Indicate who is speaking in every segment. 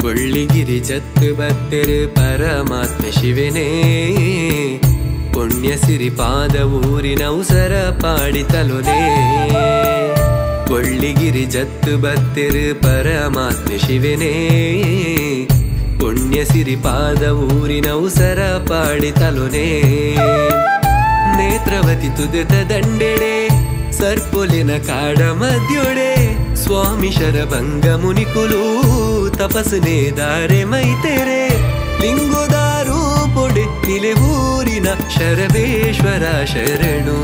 Speaker 1: ಬೊಳ್ಳಿಗಿರಿ ಜತ್ತು ಬತ್ತೆರು ಪರಮಾತ್ಮ ಶಿವನೇ ಪುಣ್ಯ ಸಿರಿಪಾದ ಊರಿನ ಉಸರ ಪಾಡಿತಲೊನೇ ಬೊಳ್ಳಿಗಿರಿ ಜತ್ತು ಬತ್ತೆರು ಪರಮಾತ್ಮ ಶಿವನೇ ಪುಣ್ಯ ಸಿರಿಪಾದ ಊರಿನ ಉಸರ ಪಾಡಿತಲೊನೇ ನೇತ್ರವತಿ ತುದತ ದಂಡೆಡೆ ಸರ್ಪೊಲಿನ ಕಾಡ ಮಧ್ಯೋಡೆ ಸ್ವಾಮಿ ಶರಭಂಗ ಮುನಿಕುಲು ತಪಸ್ಸನೆ ದಾರೆ ಮೈತೆರೆ ಲಿಂಗೋದಾರು ಪೊಡೆ ನಿಲೆವೂರಿನ ಶರಬೇಶ್ವರ ಶರಣು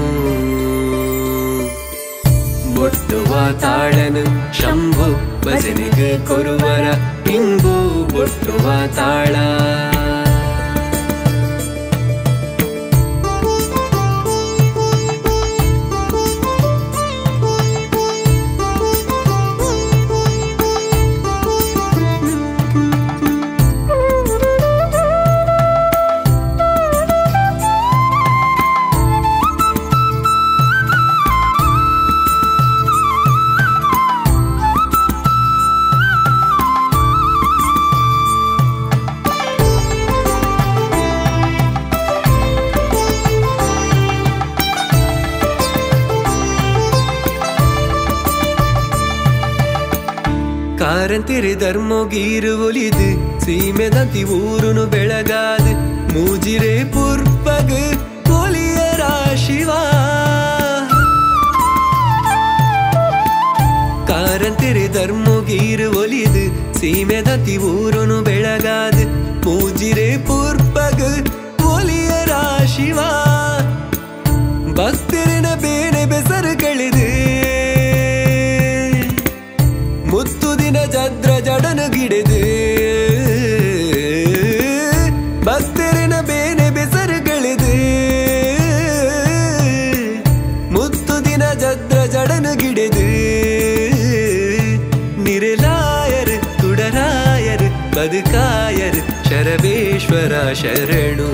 Speaker 1: ಬೊಟ್ಟುವ ತಾಳನು ಶಂಭು ಭಜನೆಗೆ ಕೊರುವರ ಇಂಬು ಬೊಟ್ಟುವ ತಾಳ ಕಾರಂತಿರಿ ಧರ್ಮಗೀರು ಒಲಿದು ಸೀಮೆದಂತಿ ಊರುನು ಬೆಳಗಾದ ಮೂಜಿರೆ ಪುರ್ಪಗ್ ಕೊಲಿಯರ ಶಿವ ಕಾರಂತಿರಿ ಧರ್ಮಗೀರು ಒಲಿದು ಸೀಮೆದಂತಿ ಊರುನು ಬೆಳಗಾದ ಮೂಜಿರೆ ಪುರ್ಪಗ್ ಕೊಲಿಯರ ಶಿವ ಭಕ್ತರಿನ ಬೇನೆ ಬೆಸರು ಕಳೆದು ಮುತ್ತು ದಿನ ಜದ್ರ ಜಡನು ಗಿಡದು ಭಕ್ತರಿನ ಬೇನೆ ಬೆಸರುಗಳಿದು ಮುತ್ತು ದಿನ ಜದ್ರ ಜಡನು ಗಿಡದು ನಿರಲಾಯರು ತುಡರಾಯರು ಬದುಕಾಯರು ಶರಬೇಶ್ವರ ಶರಣು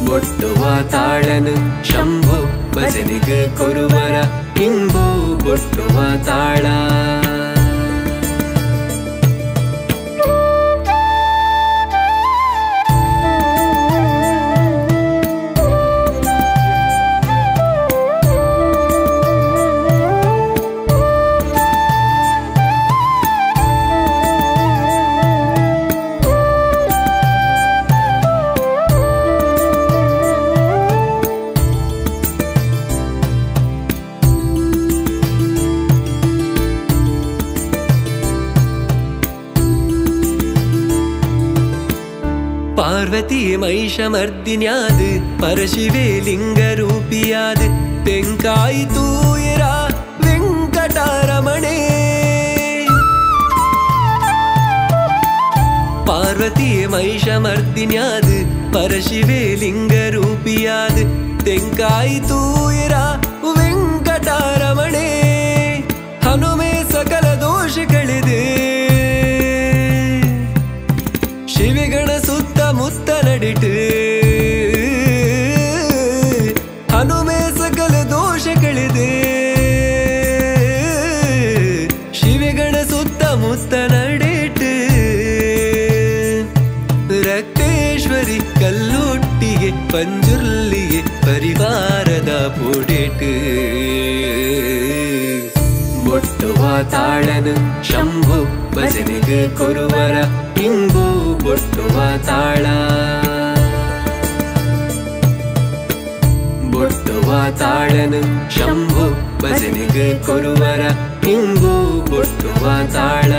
Speaker 1: ಬೊಟ್ಟುವ ತಾಳನು ಶಂಭು ಭಜನೆಗೆ ಕೊರುವರ ಇಂಬು ಬೊಟ್ಟುವ ತಾಳ ಪಾರ್ವತಿ ಮಹಿಷಮರ್ದಿನ್ಯಾದ ಪರಶಿವೆ ಲಿಂಗ ರೂಪಿಯಾದ ತೆಂಕಾಯಿ ತೂಯರ ವೆಂಕಟರಮಣೆ ಪಾರ್ವತಿ ಮಹಿಷಮರ್ದಿನ್ಯಾದ ಪರಶಿವೆ ಲಿಂಗ ರೂಪಿಯಾದ ತೆಂಕಾಯಿ ತೂಯರ ವೆಂಕಟರಮಣೆ ಹನುಮೆ ಸಕಲ ದೋಷ ಕಳೆದೆ ಶಿವಿಗಣ ಸುತ್ತಮುತ್ತ ನಡಿಟ್ಟು ಹನುಮೆ ಸಕಲ ದೋಷ ಕಳೆದೆ ಶಿವಿಗಣ ಸುತ್ತಮುತ್ತ ನಡಿಟ್ಟು ರಕ್ತೇಶ್ವರಿ ಕಲ್ಲುಟ್ಟಿಗೆ ಪಂಜುರ್ಲಿಗೆ ಪರಿವಾರದ ಪುಡೆಟ್ಟು ಬೊಟ್ಟುವ ತಾಳನು ಶಂಭು ಭಜನೆಗೆ ಕೊರುವರ ಇಂಬು ಬೊಟ್ಟುವ ತಾಳ ಬೊಟ್ಟುವ ತಾಳನು ಶಂಭು ಭಜನೆಗೆ ಕೊರುವರ ಇಂಬು ಬೊಟ್ಟುವ ತಾಳ